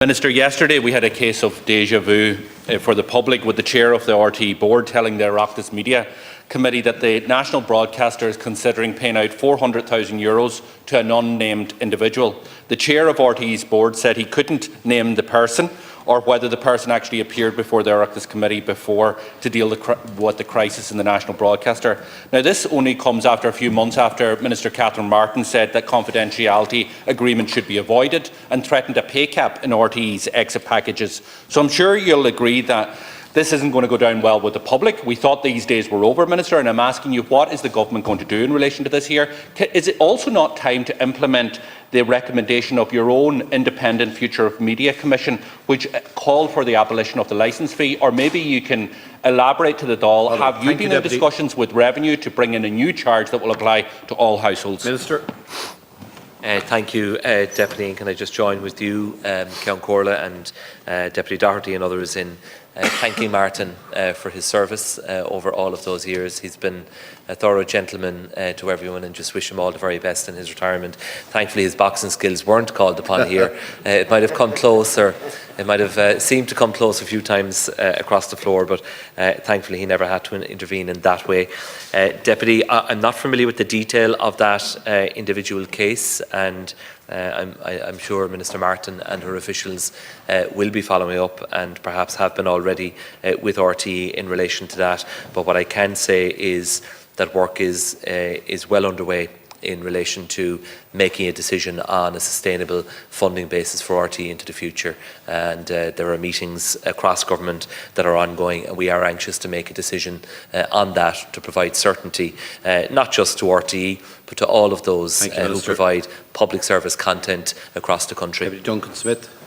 Minister, yesterday we had a case of déjà vu for the public, with the chair of the RTE board telling the Oireachtas Media Committee that the national broadcaster is considering paying out €400,000 to an unnamed individual. The chair of RTE's board said he couldn't name the person or whether the person actually appeared before the Oireachtas Committee before to deal with the crisis in the national broadcaster. Now, this only comes after a few months after Minister Catherine Martin said that confidentiality agreements should be avoided and threatened a pay cap in RTE's exit packages. So I'm sure you'll agree that this isn't going to go down well with the public. We thought these days were over, Minister, and I'm asking you, what is the government going to do in relation to this here? Is it also not time to implement the recommendation of your own independent Future of Media Commission, which called for the abolition of the licence fee? Or maybe you can elaborate to the Dáil. Have you been in discussions with Revenue to bring in a new charge that will apply to all households? Minister. Thank you, Deputy, and can I just join with you, Count Corla and Deputy Doherty and others in thanking Martin for his service over all of those years. He's been a thorough gentleman to everyone, and just wish him all the very best in his retirement. Thankfully, his boxing skills weren't called upon here. It might have come close, or it might have seemed to come close a few times across the floor, but thankfully he never had to intervene in that way. Deputy, I'm not familiar with the detail of that individual case, and I'm sure Minister Martin and her officials will be following up, and perhaps have been already with RTE in relation to that. But what I can say is that work is well underway in relation to making a decision on a sustainable funding basis for RTE into the future. And there are meetings across government that are ongoing, and we are anxious to make a decision on that to provide certainty, not just to RTE, but to all of those who provide public service content across the country. Deputy Duncan Smith.